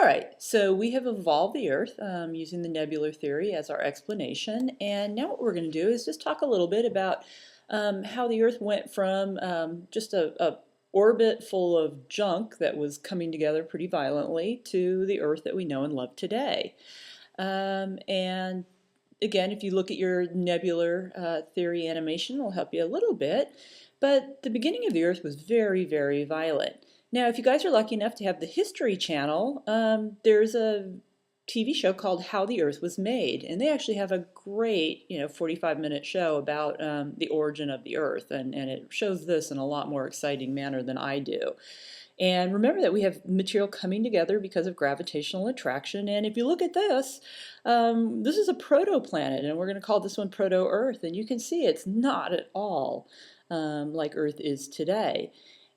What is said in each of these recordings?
All right, so we have evolved the Earth using the nebular theory as our explanation, and now what we're going to do is just talk a little bit about how the Earth went from just a orbit full of junk that was coming together pretty violently to the Earth that we know and love today. And again, if you look at your nebular theory animation, it'll help you a little bit. But the beginning of the Earth was very, very violent. Now, if you guys are lucky enough to have the History Channel, there's a TV show called How the Earth Was Made, and they actually have a great, 45-minute show about the origin of the Earth, and it shows this in a lot more exciting manner than I do. And remember that we have material coming together because of gravitational attraction. And if you look at this, this is a protoplanet, and we're going to call this one Proto-Earth. And you can see it's not at all like Earth is today.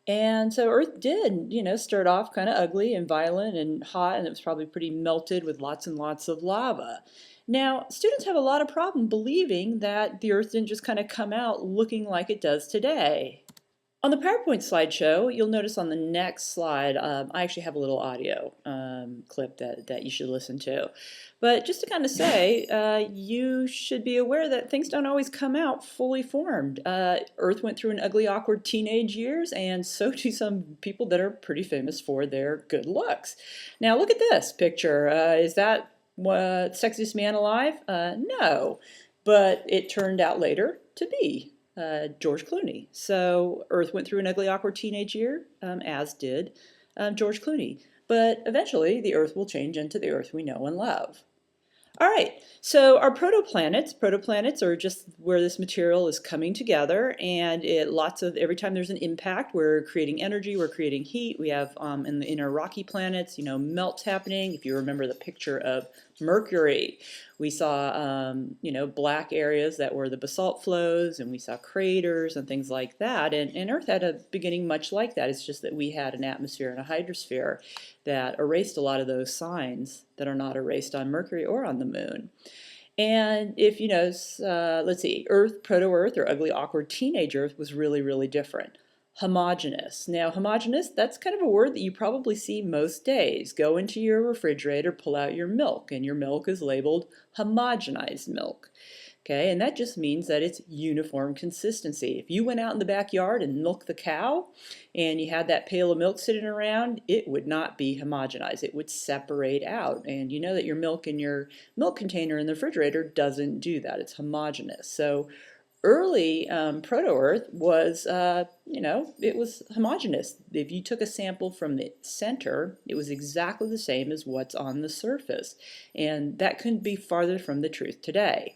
And so Earth did, start off kind of ugly and violent and hot, and it was probably pretty melted with lots and lots of lava. Now, students have a lot of problem believing that the Earth didn't just kind of come out looking like it does today. On the PowerPoint slideshow, you'll notice on the next slide, I actually have a little audio clip that you should listen to. But just to kind of say, you should be aware that things don't always come out fully formed. Earth went through an ugly, awkward teenage years, and so do some people that are pretty famous for their good looks. Now look at this picture. Is that sexiest man alive? No, but it turned out later to be George Clooney. So Earth went through an ugly, awkward teenage year, as did George Clooney. But eventually, the Earth will change into the Earth we know and love. All right, so our protoplanets are just where this material is coming together, and every time there's an impact, we're creating energy, we're creating heat. We have in the inner rocky planets, melts happening. If you remember the picture of Mercury, we saw, black areas that were the basalt flows, and we saw craters and things like that. And Earth had a beginning much like that. It's just that we had an atmosphere and a hydrosphere that erased a lot of those signs that are not erased on Mercury or on the Moon. And if you notice, let's see, Earth, Proto-Earth, or ugly, awkward teenage Earth was really, really different. Homogeneous. Now, homogeneous, that's kind of a word that you probably see most days. Go into your refrigerator, pull out your milk, and your milk is labeled homogenized milk. Okay, and that just means that it's uniform consistency. If you went out in the backyard and milked the cow, and you had that pail of milk sitting around, it would not be homogenized. It would separate out. And you know that your milk in your milk container in the refrigerator doesn't do that. It's homogeneous. So early Proto-Earth was, it was homogeneous. If you took a sample from the center, it was exactly the same as what's on the surface. And that couldn't be farther from the truth today.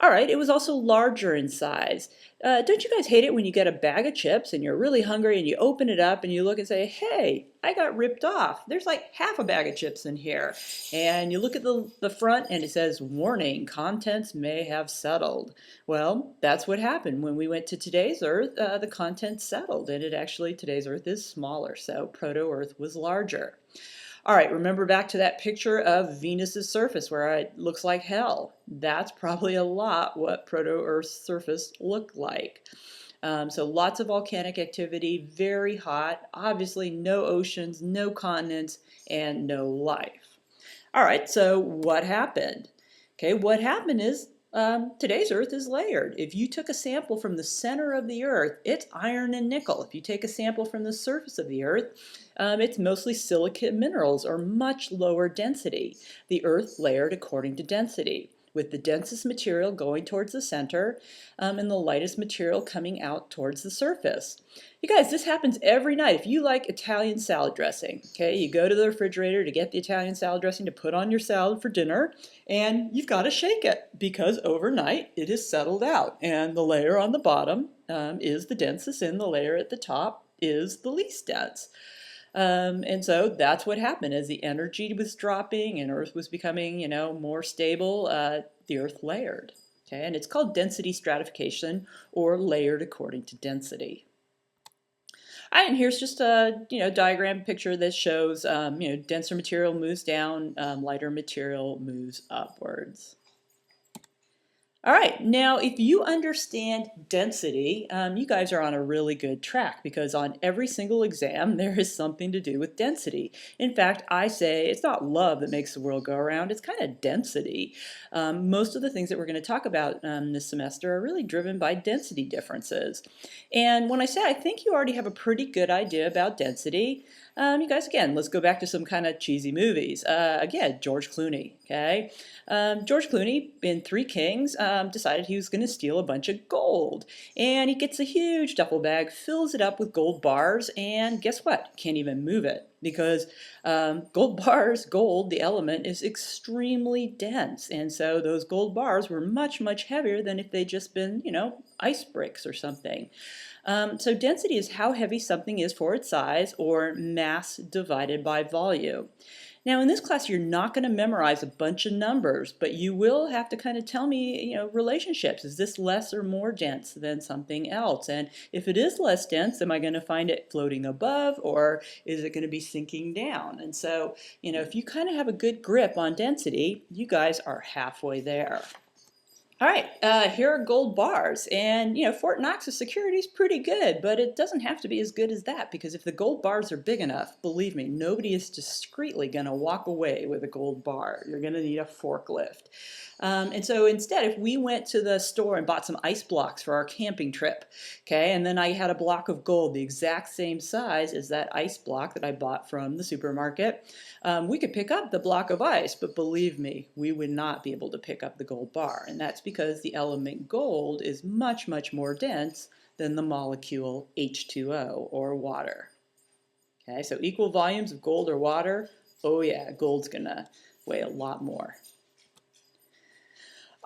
All right, it was also larger in size. Don't you guys hate it when you get a bag of chips and you're really hungry and you open it up and you look and say, hey, I got ripped off. There's like half a bag of chips in here. And you look at the front and it says, warning, contents may have settled. Well, that's what happened. When we went to today's Earth, the contents settled, and today's Earth is smaller, so Proto-Earth was larger. All right, remember back to that picture of Venus's surface where it looks like hell. That's probably a lot what Proto-Earth's surface looked like. So lots of volcanic activity, very hot, obviously no oceans, no continents, and no life. All right, so what happened? Okay, what happened is today's Earth is layered. If you took a sample from the center of the Earth, it's iron and nickel. If you take a sample from the surface of the Earth, it's mostly silicate minerals or much lower density. The Earth layered according to density, with the densest material going towards the center and the lightest material coming out towards the surface. You guys, this happens every night. If you like Italian salad dressing, okay, you go to the refrigerator to get the Italian salad dressing to put on your salad for dinner, and you've got to shake it because overnight it is settled out, and the layer on the bottom is the densest and the layer at the top is the least dense. And so that's what happened. As the energy was dropping and Earth was becoming, more stable, the Earth layered. Okay, and it's called density stratification or layered according to density. All right, and here's just a diagram picture that shows denser material moves down, lighter material moves upwards. All right, now if you understand density, you guys are on a really good track because on every single exam there is something to do with density. In fact, I say it's not love that makes the world go around, it's kind of density. Most of the things that we're going to talk about this semester are really driven by density differences. And when I say I think you already have a pretty good idea about density, you guys, again, let's go back to some kind of cheesy movies. Again, George Clooney, okay? George Clooney in Three Kings decided he was going to steal a bunch of gold. And he gets a huge duffel bag, fills it up with gold bars, and guess what? Can't even move it because gold bars, gold, the element, is extremely dense. And so those gold bars were much, much heavier than if they'd just been, ice bricks or something. So density is how heavy something is for its size, or mass divided by volume. Now in this class you're not going to memorize a bunch of numbers, but you will have to kind of tell me, relationships. Is this less or more dense than something else? And if it is less dense, am I going to find it floating above, or is it going to be sinking down? And so, if you kind of have a good grip on density, you guys are halfway there. All right, here are gold bars, and Fort Knox's security is pretty good, but it doesn't have to be as good as that, because if the gold bars are big enough, believe me, nobody is discreetly going to walk away with a gold bar. You're going to need a forklift. And so instead, if we went to the store and bought some ice blocks for our camping trip, okay, and then I had a block of gold the exact same size as that ice block that I bought from the supermarket, we could pick up the block of ice, but believe me, we would not be able to pick up the gold bar, and that's because the element gold is much, much more dense than the molecule H2O, or water. Okay, so equal volumes of gold or water, oh yeah, gold's gonna weigh a lot more.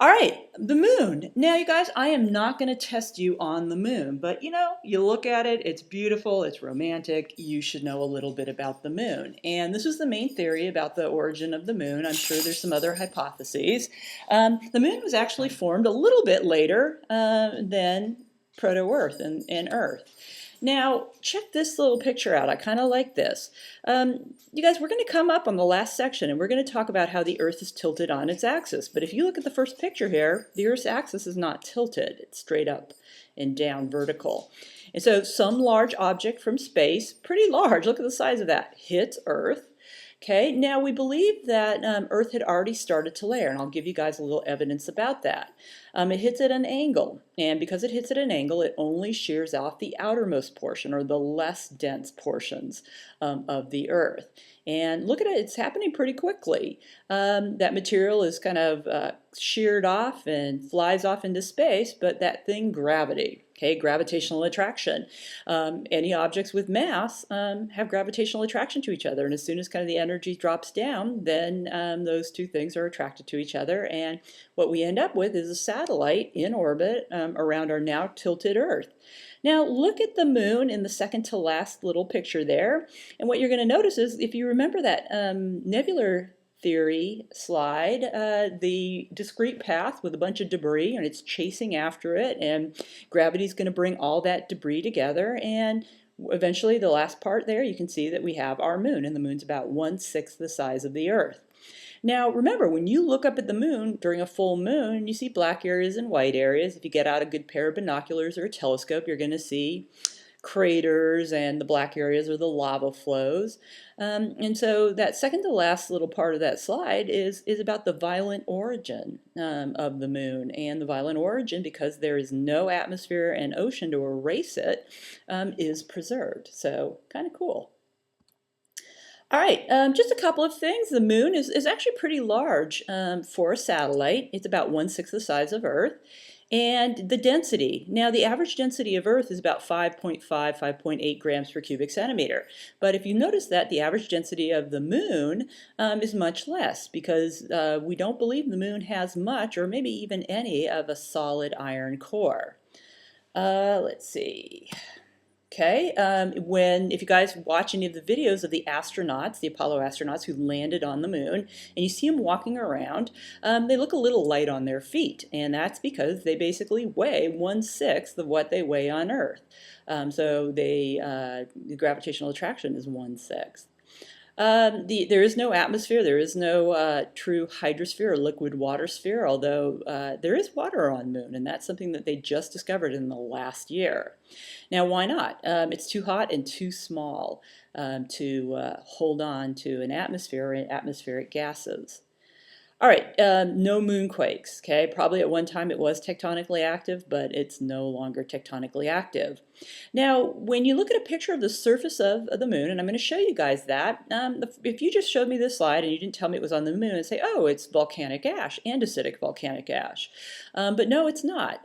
All right, the moon. Now, you guys, I am not going to test you on the moon, but you look at it, it's beautiful, it's romantic, you should know a little bit about the moon. And this is the main theory about the origin of the moon. I'm sure there's some other hypotheses. The moon was actually formed a little bit later than Proto-Earth and Earth. Now, check this little picture out. I kind of like this. You guys, we're going to come up on the last section and we're going to talk about how the Earth is tilted on its axis. But if you look at the first picture here, the Earth's axis is not tilted. It's straight up and down vertical. And so some large object from space, pretty large, look at the size of that, hits Earth. Okay, now we believe that Earth had already started to layer, and I'll give you guys a little evidence about that. It hits at an angle, and because it hits at an angle, it only shears off the outermost portion, or the less dense portions of the Earth. And look at it, it's happening pretty quickly. That material is kind of sheared off and flies off into space, but that thing, gravity. Okay, gravitational attraction. Any objects with mass have gravitational attraction to each other, and as soon as kind of the energy drops down, then those two things are attracted to each other, and what we end up with is a satellite in orbit around our now tilted Earth. Now look at the moon in the second to last little picture there, and what you're going to notice is, if you remember that nebular theory slide, the discrete path with a bunch of debris, and it's chasing after it, and gravity's going to bring all that debris together, and eventually the last part there, you can see that we have our moon, and the moon's about 1/6 the size of the Earth. Now remember, when you look up at the moon during a full moon, you see black areas and white areas. If you get out a good pair of binoculars or a telescope, you're going to see craters, and the black areas are the lava flows. And so that second to last little part of that slide is about the violent origin of the moon. And the violent origin, because there is no atmosphere and ocean to erase it, is preserved. So kind of cool. All right, just a couple of things. The moon is actually pretty large for a satellite. It's about 1/6 the size of Earth. And the density. Now, the average density of Earth is about 5.5, 5.8 grams per cubic centimeter. But if you notice that, the average density of the moon is much less, because we don't believe the moon has much, or maybe even any, of a solid iron core. Let's see. Okay, if you guys watch any of the videos of the astronauts, the Apollo astronauts who landed on the moon, and you see them walking around, they look a little light on their feet, and that's because they basically weigh 1/6 of what they weigh on Earth. So the gravitational attraction is 1/6. There is no atmosphere, there is no true hydrosphere or liquid water sphere, although there is water on the moon, and that's something that they just discovered in the last year. Now, why not? It's too hot and too small to hold on to an atmosphere and atmospheric gases. All right, no moonquakes, okay? Probably at one time it was tectonically active, but it's no longer tectonically active. Now, when you look at a picture of the surface of the moon, and I'm going to show you guys that, if you just showed me this slide and you didn't tell me it was on the moon, I'd say, oh, it's volcanic ash, andesitic volcanic ash. But no, it's not.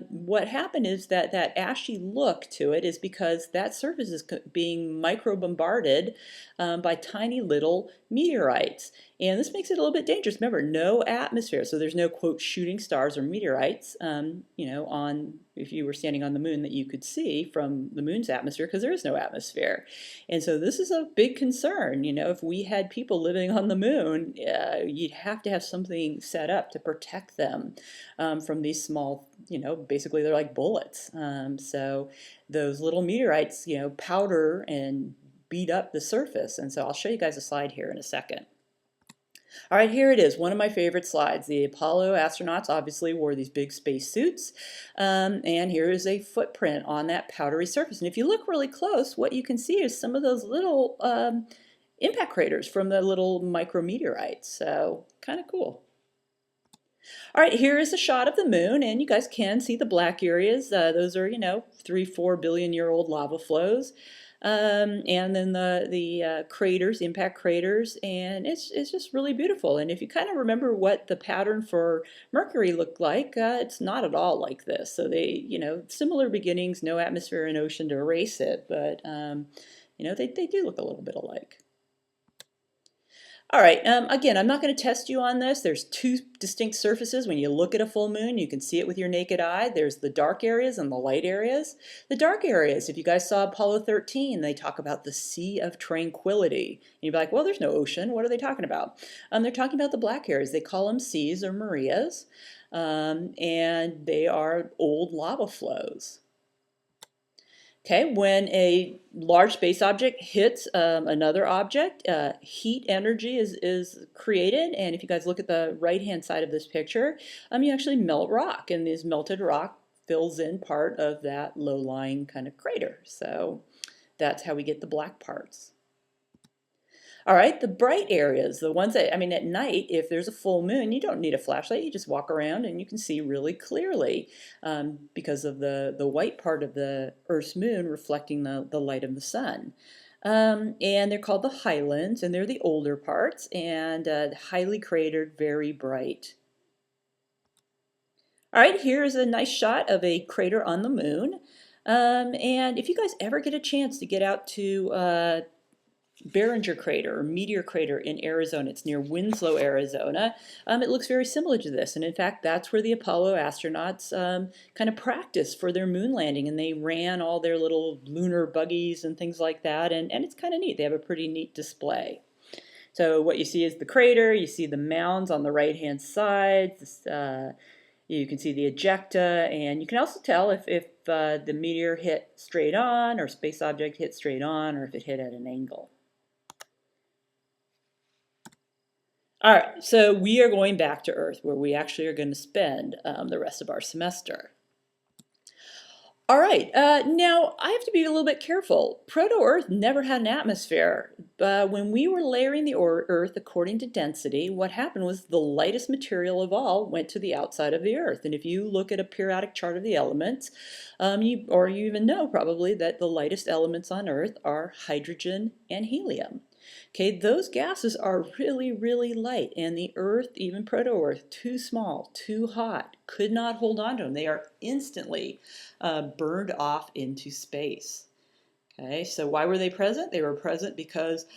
What happened is that that ashy look to it is because that surface is being micro-bombarded by tiny little meteorites. And this makes it a little bit dangerous. Remember, no atmosphere, so there's no, quote, shooting stars or meteorites, on if you were standing on the moon that you could see from the moon's atmosphere, because there is no atmosphere. And so this is a big concern. If we had people living on the moon, you'd have to have something set up to protect them from these small, basically they're like bullets. So those little meteorites, powder and beat up the surface. And so I'll show you guys a slide here in a second. All right, here it is, one of my favorite slides. The Apollo astronauts obviously wore these big space suits, and here is a footprint on that powdery surface. And if you look really close, what you can see is some of those little impact craters from the little micrometeorites. So kind of cool. All right, here is a shot of the moon, and you guys can see the black areas. Those are, 3-4 billion year old lava flows. And then the craters, impact craters, and it's just really beautiful. And if you kind of remember what the pattern for Mercury looked like, it's not at all like this. So they, similar beginnings, no atmosphere and ocean to erase it, but they do look a little bit alike. All right, again, I'm not going to test you on this. There's two distinct surfaces. When you look at a full moon, you can see it with your naked eye. There's the dark areas and the light areas. The dark areas, if you guys saw Apollo 13, they talk about the Sea of Tranquility. And you'd be like, well, there's no ocean. What are they talking about? They're talking about the black areas. They call them seas or Marias, and they are old lava flows. Okay, when a large space object hits another object, heat energy is created, and if you guys look at the right-hand side of this picture, you actually melt rock, and this melted rock fills in part of that low-lying kind of crater. So that's how we get the black parts. All right, the bright areas, the ones that, at night, if there's a full moon, you don't need a flashlight. You just walk around and you can see really clearly because of the white part of the Earth's moon reflecting the light of the sun. And they're called the highlands, and they're the older parts, and highly cratered, very bright. All right, here's a nice shot of a crater on the moon. And if you guys ever get a chance to get out to Barringer Crater or Meteor Crater in Arizona. It's near Winslow, Arizona. It looks very similar to this, and in fact, that's where the Apollo astronauts kind of practiced for their moon landing, and they ran all their little lunar buggies and things like that, and it's kind of neat. They have a pretty neat display. So what you see is the crater, you see the mounds on the right-hand side, you can see the ejecta, and you can also tell if the meteor hit straight on, or space object hit straight on, or if it hit at an angle. All right, so we are going back to Earth, where we actually are going to spend the rest of our semester. All right, now I have to be a little bit careful. Proto-Earth never had an atmosphere. When we were layering the Earth according to density, what happened was the lightest material of all went to the outside of the Earth. And if you look at a periodic chart of the elements, you even know probably that the lightest elements on Earth are hydrogen and helium. Okay, those gases are really, really light, and the Earth, even proto-Earth, too small, too hot, could not hold on to them. They are instantly burned off into space. Okay, so why were they present? They were present because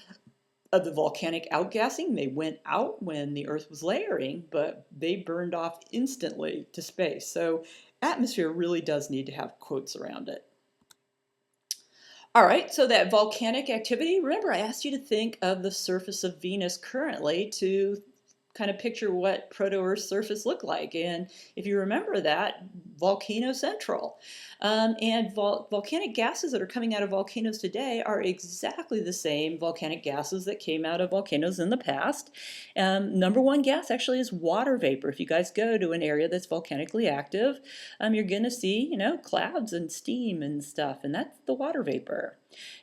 of the volcanic outgassing. They went out when the Earth was layering, but they burned off instantly to space. So atmosphere really does need to have quotes around it. All right, so that volcanic activity, remember I asked you to think of the surface of Venus currently to kind of picture what proto-Earth's surface looked like. And if you remember that, volcano central. And volcanic gases that are coming out of volcanoes today are exactly the same volcanic gases that came out of volcanoes in the past. Number one gas actually is water vapor. If you guys go to an area that's volcanically active, you're going to see, clouds and steam and stuff, and that's the water vapor.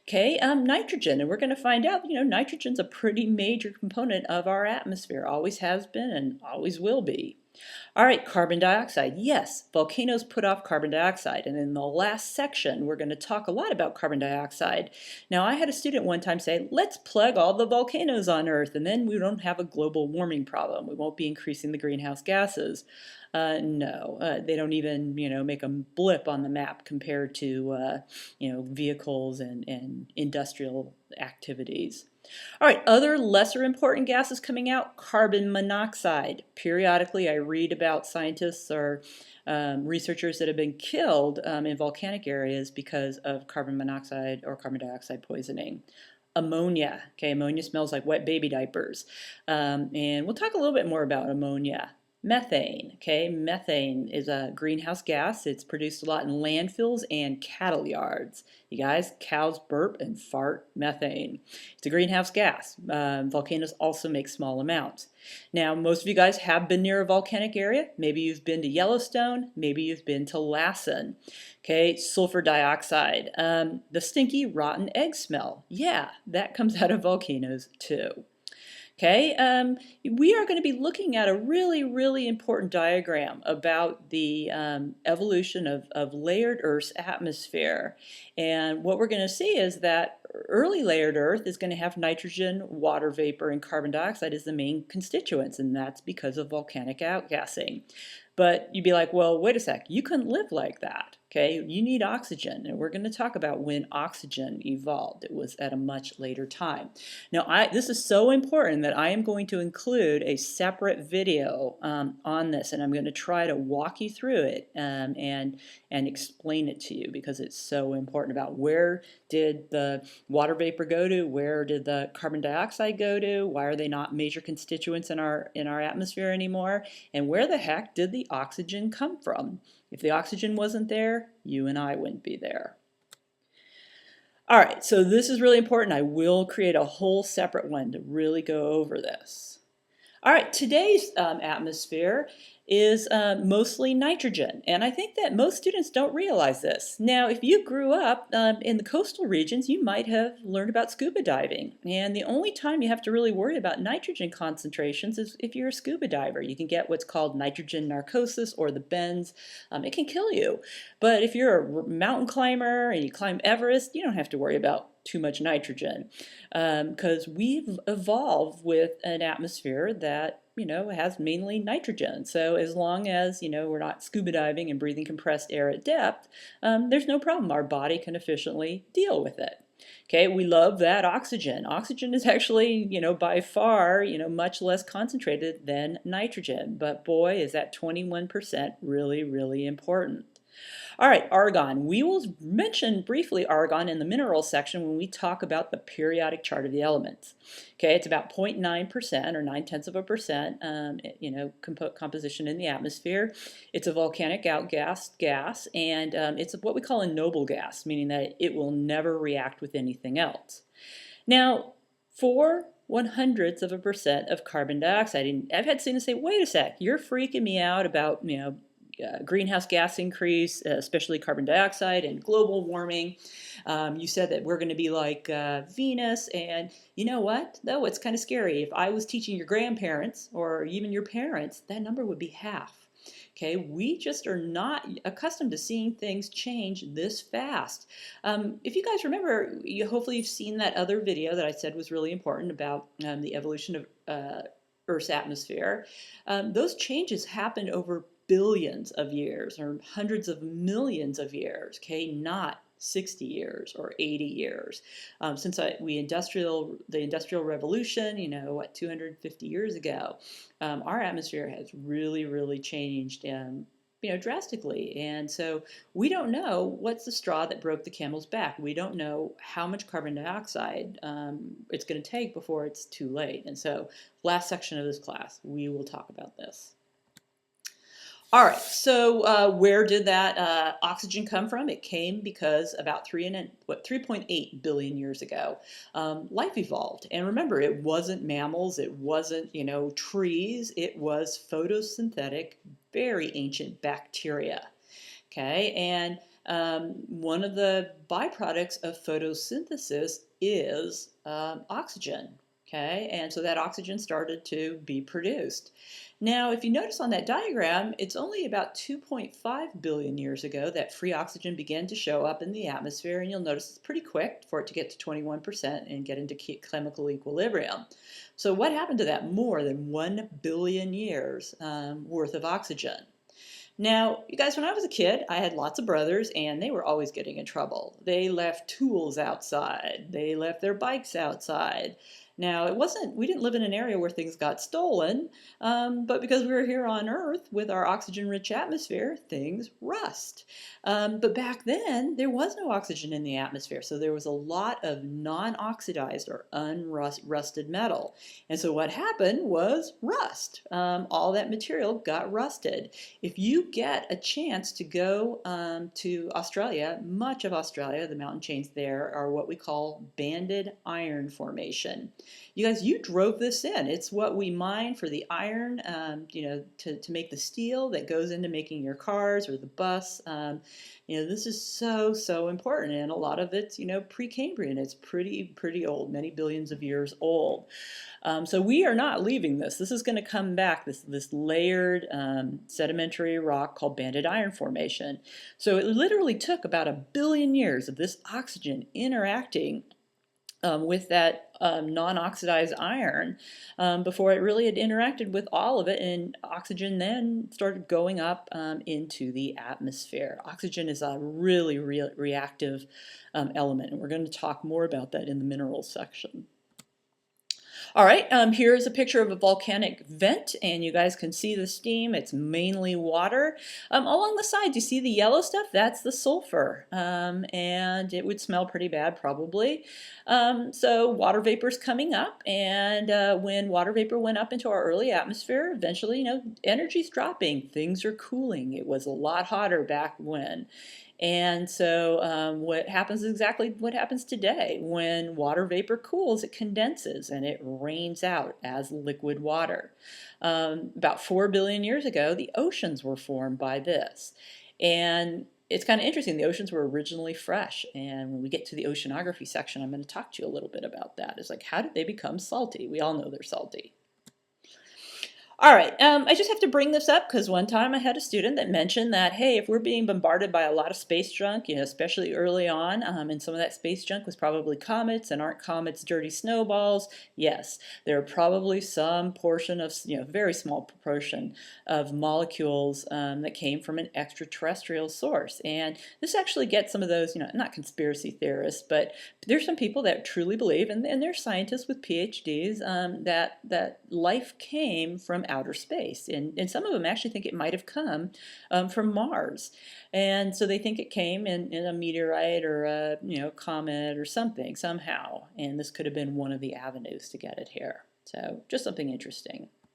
Okay, nitrogen, and we're going to find out, nitrogen's a pretty major component of our atmosphere, always has been and always will be. All right, carbon dioxide. Yes, volcanoes put off carbon dioxide. And in the last section, we're going to talk a lot about carbon dioxide. Now, I had a student one time say, let's plug all the volcanoes on Earth, and then we don't have a global warming problem. We won't be increasing the greenhouse gases. No, they don't even, make a blip on the map compared to, vehicles and industrial activities. All right, other lesser important gases coming out, carbon monoxide. Periodically, I read about scientists or researchers that have been killed in volcanic areas because of carbon monoxide or carbon dioxide poisoning. Ammonia. Okay, ammonia smells like wet baby diapers. And we'll talk a little bit more about ammonia. Methane. Okay, methane is a greenhouse gas. It's produced a lot in landfills and cattle yards. You guys, cows burp and fart methane. It's a greenhouse gas. Volcanoes also make small amounts. Now, most of you guys have been near a volcanic area. Maybe you've been to Yellowstone. Maybe you've been to Lassen. Okay, sulfur dioxide. The stinky, rotten egg smell. Yeah, that comes out of volcanoes too. Okay, we are going to be looking at a really, really important diagram about the evolution of layered Earth's atmosphere. And what we're going to see is that early layered Earth is going to have nitrogen, water vapor, and carbon dioxide as the main constituents, and that's because of volcanic outgassing. But you'd be like, well, wait a sec, you couldn't live like that. Okay, you need oxygen, and we're going to talk about when oxygen evolved. It was at a much later time. Now, this is so important that I am going to include a separate video on this, and I'm going to try to walk you through it and explain it to you because it's so important about where did the water vapor go to, where did the carbon dioxide go to, why are they not major constituents in our atmosphere anymore, and where the heck did the oxygen come from? If the oxygen wasn't there, you and I wouldn't be there. All right, so this is really important. I will create a whole separate one to really go over this. All right, today's atmosphere is mostly nitrogen, and I think that most students don't realize this. Now, if you grew up in the coastal regions, you might have learned about scuba diving, and the only time you have to really worry about nitrogen concentrations is if you're a scuba diver. You can get what's called nitrogen narcosis or the bends. It can kill you, but if you're a mountain climber and you climb Everest, you don't have to worry about too much nitrogen because we've evolved with an atmosphere that has mainly nitrogen. So as long as we're not scuba diving and breathing compressed air at depth, there's no problem. Our body can efficiently deal with it. Okay, we love that oxygen. Oxygen is actually, by far, much less concentrated than nitrogen. But boy, is that 21% really, really important. All right, argon. We will mention briefly argon in the minerals section when we talk about the periodic chart of the elements. Okay, it's about 0.9% or 0.9%, composition in the atmosphere. It's a volcanic outgassed gas, and it's what we call a noble gas, meaning that it will never react with anything else. Now, for 0.01% of carbon dioxide, and I've had students say, wait a sec, you're freaking me out about, greenhouse gas increase, especially carbon dioxide and global warming. You said that we're going to be like Venus, and you know what? Though it's kind of scary. If I was teaching your grandparents or even your parents, that number would be half. Okay, we just are not accustomed to seeing things change this fast. If you guys remember, hopefully you've seen that other video that I said was really important about the evolution of Earth's atmosphere. Those changes happened over billions of years or hundreds of millions of years, okay, not 60 years or 80 years. Since the Industrial Revolution, 250 years ago, our atmosphere has really, really changed drastically. And so we don't know what's the straw that broke the camel's back. We don't know how much carbon dioxide it's going to take before it's too late. And so last section of this class, we will talk about this. All right, so where did that oxygen come from? It came because about 3.8 billion years ago, life evolved. And remember, it wasn't mammals, it wasn't, trees, it was photosynthetic, very ancient bacteria. Okay, and one of the byproducts of photosynthesis is oxygen. Okay, and so that oxygen started to be produced. Now, if you notice on that diagram, it's only about 2.5 billion years ago that free oxygen began to show up in the atmosphere, and you'll notice it's pretty quick for it to get to 21% and get into chemical equilibrium. So what happened to that more than 1 billion years worth of oxygen? Now, you guys, when I was a kid, I had lots of brothers, and they were always getting in trouble. They left tools outside. They left their bikes outside. Now, we didn't live in an area where things got stolen, but because we were here on Earth with our oxygen-rich atmosphere, things rust. But back then, there was no oxygen in the atmosphere, so there was a lot of non-oxidized or unrusted metal. And so what happened was rust. All that material got rusted. If you get a chance to go to Australia, much of Australia, the mountain chains there are what we call banded iron formation. You guys, you drove this in. It's what we mine for the iron, to make the steel that goes into making your cars or the bus. This is so, so important, and a lot of it's, Precambrian. It's pretty old, many billions of years old. So we are not leaving this. This is going to come back, this layered sedimentary rock called banded iron formation. So it literally took about 1 billion years of this oxygen interacting with that non-oxidized iron before it really had interacted with all of it, and oxygen then started going up into the atmosphere. Oxygen is a really reactive element, and we're going to talk more about that in the minerals section. All right, here's a picture of a volcanic vent, and you guys can see the steam. It's mainly water. Along the sides, you see the yellow stuff? That's the sulfur, and it would smell pretty bad probably. So water vapor is coming up, and when water vapor went up into our early atmosphere, eventually, energy's dropping. Things are cooling. It was a lot hotter back when. And so what happens is exactly what happens today. When water vapor cools, it condenses and it rains out as liquid water. About 4 billion years ago, the oceans were formed by this. And it's kind of interesting. The oceans were originally fresh. And when we get to the oceanography section, I'm going to talk to you a little bit about that. It's like, how did they become salty? We all know they're salty. All right, I just have to bring this up because one time I had a student that mentioned that, hey, if we're being bombarded by a lot of space junk, especially early on, and some of that space junk was probably comets, and aren't comets dirty snowballs? Yes, there are probably some portion of, very small proportion of molecules that came from an extraterrestrial source. And this actually gets some of those, not conspiracy theorists, but there's some people that truly believe, and there's scientists with PhDs, that life came from outer space, and some of them actually think it might have come from Mars, and so they think it came in a meteorite or a comet or something somehow, and this could have been one of the avenues to get it here. So just something interesting.